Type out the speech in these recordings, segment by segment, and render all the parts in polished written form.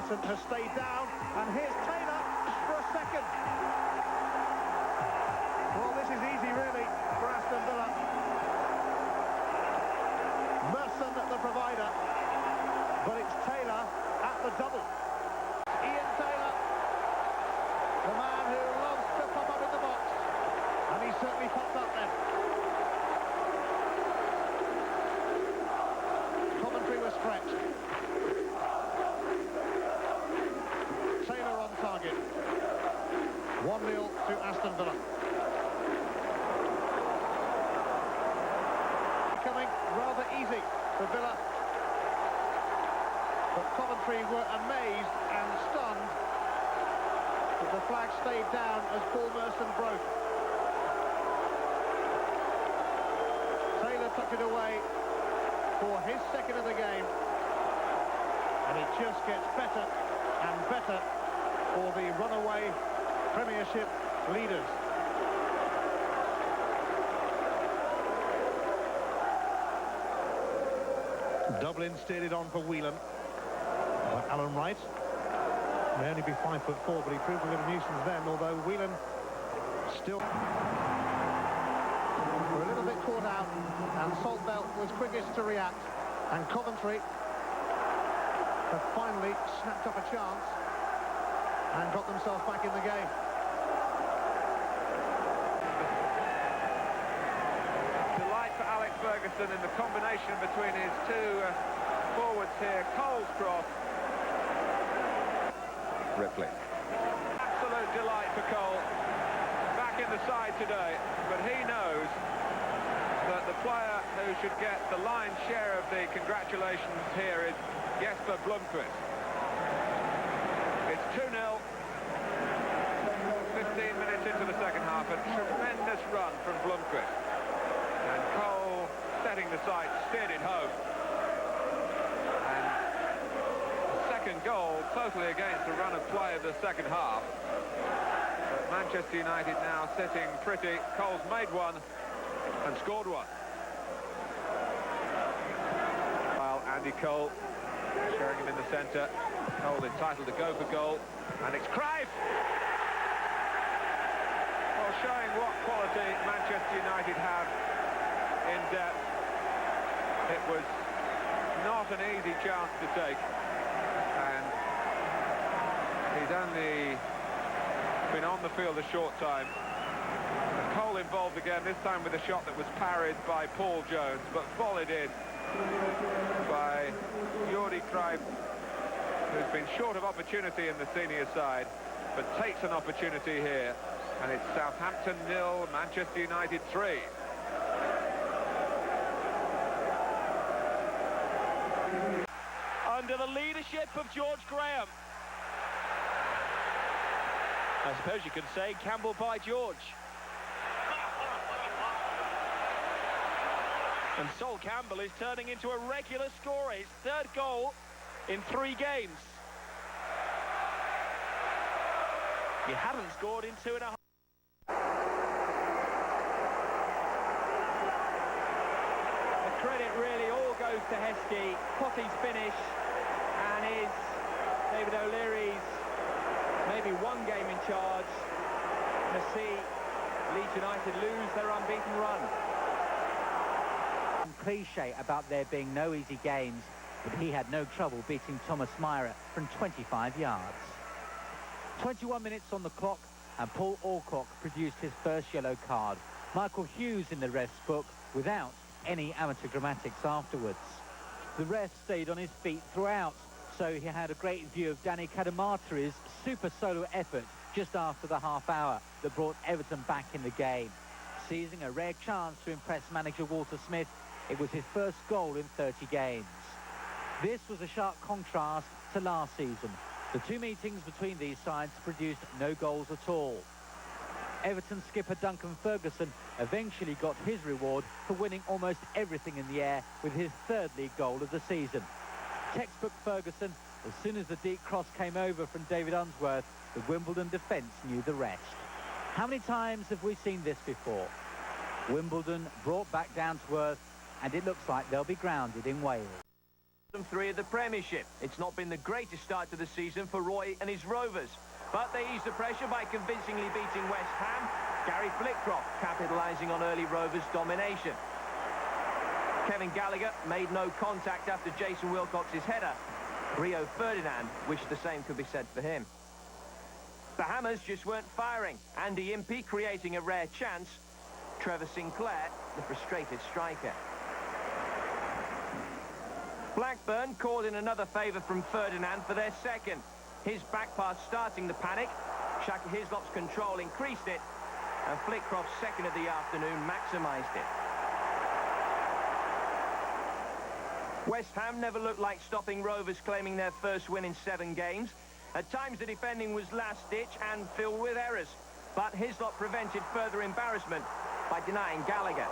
Vincent has stayed down, and here's Taylor for a second. Well, this is easy, really, for Aston Villa. Merson, the provider, but it's Taylor at the double. Ian Taylor, the man who loves to pop up in the box, and he certainly popped up then. Coventry was stretched. Taylor on target. 1-0 to Aston Villa. Becoming rather easy for Villa. But Coventry were amazed and stunned that the flag stayed down as Paul Merson broke. Taylor tucked it away for his second of the game. And it just gets better and better for the runaway Premiership leaders. Dublin steered it on for Whelan. But Alan Wright may only be 5'4", but he proved a bit of nuisance then, although Whelan still were a little bit caught out, and Saltbelt was quickest to react, and Coventry have finally snapped up a chance and got themselves back in the game. Delight for Alex Ferguson in the combination between his two forwards here. Cole's cross. Ripley. Absolute delight for Cole. Back in the side today, but he knows that the player who should get the lion's share of the congratulations here is Jesper Blomqvist. It's 2-0. 15 minutes into the second half, a tremendous run from Blomqvist. And Cole, setting the sight, steered it home. And the second goal, totally against the run of play of the second half. But Manchester United now sitting pretty. Cole's made one and scored one. While Andy Cole sharing him in the centre. Cole entitled to go for goal. And it's Cruyff! Well, showing what quality Manchester United have in depth. It was not an easy chance to take. And he's only been on the field a short time. Cole involved again, this time with a shot that was parried by Paul Jones, but volleyed in by Jordi Cruyff, who's been short of opportunity in the senior side, but takes an opportunity here. And it's Southampton 0, Manchester United 3. Under the leadership of George Graham. I suppose you could say Campbell by George. And Sol Campbell is turning into a regular scorer, his third goal in 3 games. He hadn't scored in 2.5. The credit really all goes to Heskey. Potty's finish and is David O'Leary's maybe 1 game in charge. To see Leeds United lose their unbeaten run. Cliche about there being no easy games, but he had no trouble beating Thomas Myra from 25 yards. 21 minutes on the clock, and Paul Alcock produced his first yellow card. Michael Hughes in the ref's book without any amateur grammatics afterwards. The ref stayed on his feet throughout, so he had a great view of Danny Cadamarteri's super solo effort just after the half hour that brought Everton back in the game. Seizing a rare chance to impress manager Walter Smith, it was his first goal in 30 games. This was a sharp contrast to last season. The 2 meetings between these sides produced no goals at all. Everton skipper Duncan Ferguson eventually got his reward for winning almost everything in the air with his 3rd league goal of the season. Textbook Ferguson, as soon as the deep cross came over from David Unsworth, the Wimbledon defence knew the rest. How many times have we seen this before? Wimbledon brought back down to earth, and it looks like they'll be grounded in Wales. bottom three of the Premiership. It's not been the greatest start to the season for Roy and his Rovers, but they eased the pressure by convincingly beating West Ham. Gary Flitcroft capitalising on early Rovers' domination. Kevin Gallagher made no contact after Jason Wilcox's header. Rio Ferdinand wished the same could be said for him. The Hammers just weren't firing. Andy Impey creating a rare chance. Trevor Sinclair, the frustrated striker. Blackburn called in another favour from Ferdinand for their second. His back pass starting the panic. Shaka Hislop's control increased it, and Flitcroft's second of the afternoon maximised it. West Ham never looked like stopping Rovers claiming their first win in 7 games. At times the defending was last-ditch and filled with errors, but Hislop prevented further embarrassment by denying Gallagher.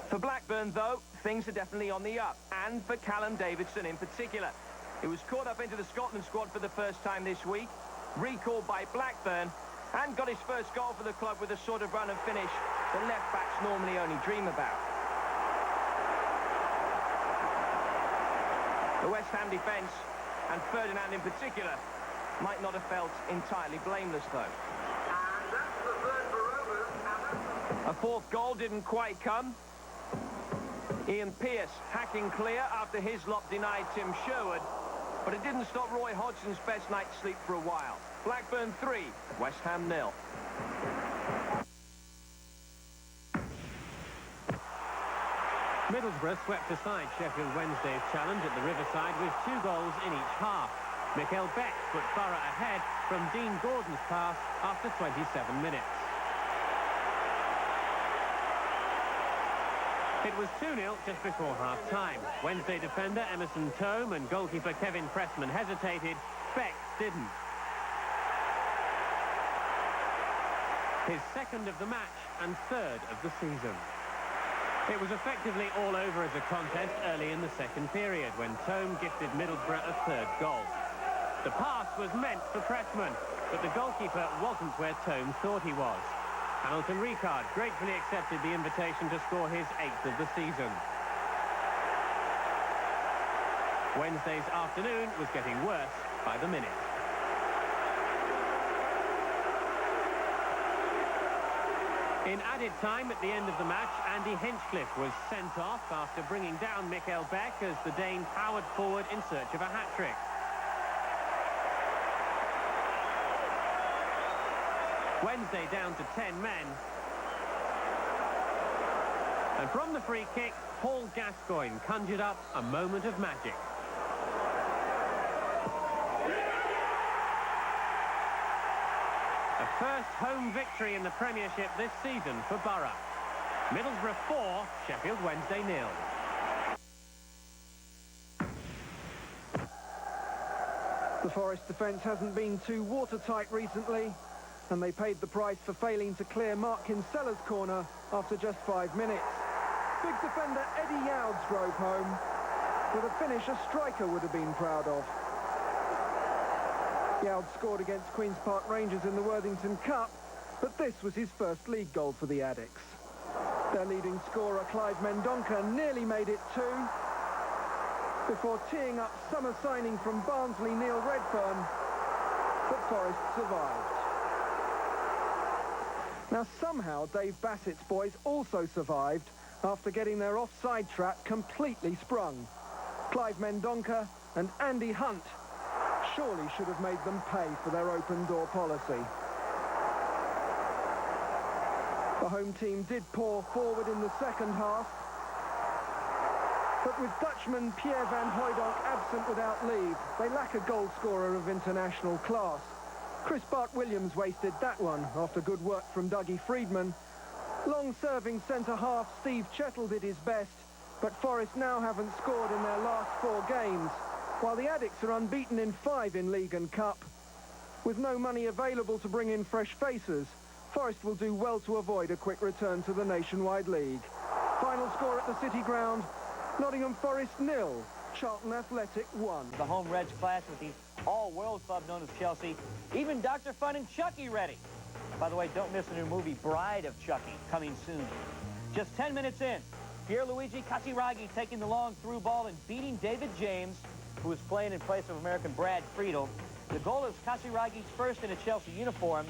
For Blackburn, though, things are definitely on the up, and for Callum Davidson in particular. He was caught up into the Scotland squad for the first time this week, recalled by Blackburn, and got his first goal for the club with a sort of run and finish that left-backs normally only dream about. The West Ham defence, and Ferdinand in particular, might not have felt entirely blameless, though. And that's the third for Rovers. A fourth goal didn't quite come. Ian Pearce hacking clear after Hislop denied Tim Sherwood, but it didn't stop Roy Hodgson's best night's sleep for a while. Blackburn 3, West Ham 0. Middlesbrough swept aside Sheffield Wednesday's challenge at the Riverside with 2 goals in each half. Mikael Beck put Borough ahead from Dean Gordon's pass after 27 minutes. It was 2-0 just before half-time. Wednesday defender Emerson Tome and goalkeeper Kevin Pressman hesitated. Beck didn't. His second of the match and third of the season. It was effectively all over as a contest early in the second period when Tome gifted Middlesbrough a third goal. The pass was meant for Pressman, but the goalkeeper wasn't where Tome thought he was. Hamilton Ricard gratefully accepted the invitation to score his 8th of the season. Wednesday's afternoon was getting worse by the minute. In added time at the end of the match, Andy Hinchcliffe was sent off after bringing down Mikael Beck as the Dane powered forward in search of a hat-trick. Wednesday down to 10 men. And from the free kick, Paul Gascoigne conjured up a moment of magic. A first home victory in the Premiership this season for Borough. Middlesbrough 4, Sheffield Wednesday 0. The Forest defence hasn't been too watertight recently, and they paid the price for failing to clear Mark Kinsella's corner after just 5 minutes. Big defender Eddie Youds drove home with a finish a striker would have been proud of. Youds scored against Queen's Park Rangers in the Worthington Cup, but this was his first league goal for the Addicts. Their leading scorer, Clive Mendonca, nearly made it 2, before teeing up summer signing from Barnsley, Neil Redfern, but Forest survived. Now somehow Dave Bassett's boys also survived after getting their offside trap completely sprung. Clive Mendonca and Andy Hunt surely should have made them pay for their open-door policy. The home team did pour forward in the second half, but with Dutchman Pierre van Hooijdonk absent without leave, they lack a goal scorer of international class. Chris Bart-Williams wasted that one after good work from Dougie Friedman. Long-serving centre-half Steve Chettle did his best, but Forest now haven't scored in their last 4 games, while the Addicts are unbeaten in 5 in League and Cup. With no money available to bring in fresh faces, Forest will do well to avoid a quick return to the Nationwide League. Final score at the City Ground, Nottingham Forest 0, Charlton Athletic 1. The home Reds clash with the all-world club known as Chelsea. Even Dr. Fun and Chucky ready. By the way, don't miss the new movie Bride of Chucky, coming soon. Just 10 minutes in, Pierluigi Casiraghi taking the long through ball and beating David James, who was playing in place of American Brad Friedel. The goal is Casiraghi's first in a Chelsea uniform,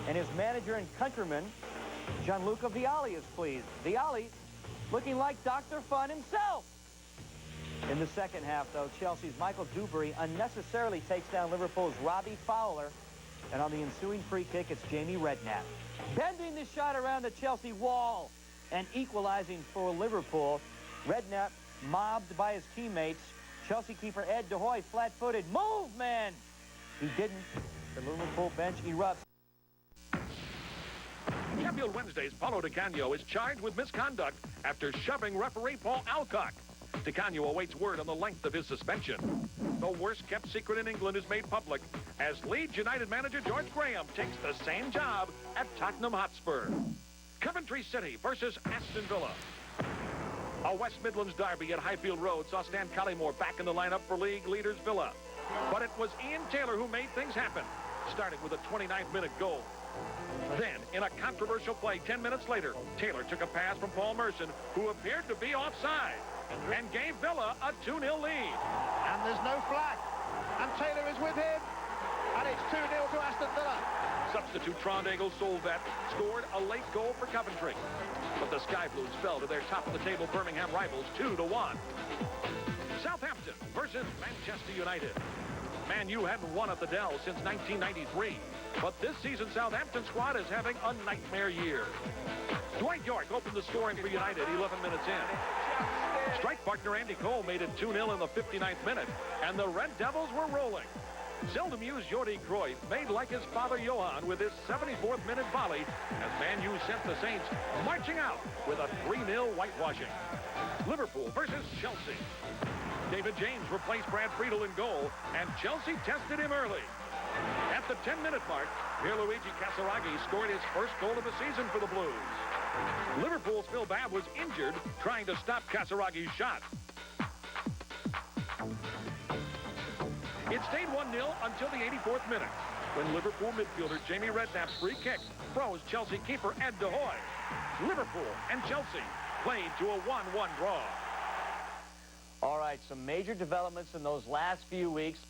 and his manager and countryman, Gianluca Vialli, is pleased. Vialli looking like Dr. Fun himself. In the second half, though, Chelsea's Michael Dewberry unnecessarily takes down Liverpool's Robbie Fowler, and on the ensuing free kick, it's Jamie Redknapp bending the shot around the Chelsea wall and equalizing for Liverpool. Redknapp mobbed by his teammates. Chelsea keeper Ed De Hoy flat-footed. Move, man! He didn't. The Liverpool bench erupts. Sheffield Wednesday's Paulo Di Canio is charged with misconduct after shoving referee Paul Alcock. Di Canio awaits word on the length of his suspension. The worst-kept secret in England is made public as Leeds United manager George Graham takes the same job at Tottenham Hotspur. Coventry City versus Aston Villa. A West Midlands derby at Highfield Road saw Stan Collymore back in the lineup for league leaders Villa. But it was Ian Taylor who made things happen, starting with a 29th-minute goal. Then, in a controversial play 10 minutes later, Taylor took a pass from Paul Merson, who appeared to be offside, and gave Villa a 2-0 lead. And there's no flag. And Taylor is with him. And it's 2-0 to Aston Villa. Substitute Trondegel Solvet scored a late goal for Coventry. But the Sky Blues fell to their top-of-the-table Birmingham rivals 2-1. Southampton versus Manchester United. Man U hadn't won at the Dell since 1993. But this season, Southampton squad is having a nightmare year. Dwight York opened the scoring for United 11 minutes in. Strike partner Andy Cole made it 2-0 in the 59th minute, and the Red Devils were rolling. Seldom used Jordi Cruyff made like his father Johan with his 74th minute volley as Man U sent the Saints marching out with a 3-0 whitewashing. Liverpool versus Chelsea. David James replaced Brad Friedel in goal, and Chelsea tested him early. At the 10-minute mark, Pierluigi Casiraghi scored his first goal of the season for the Blues. Liverpool's Phil Babb was injured trying to stop Casiraghi's shot. It stayed 1-0 until the 84th minute, when Liverpool midfielder Jamie Redknapp's free kick froze Chelsea keeper Ed De Hoy. Liverpool and Chelsea played to a 1-1 draw. All right, some major developments in those last few weeks.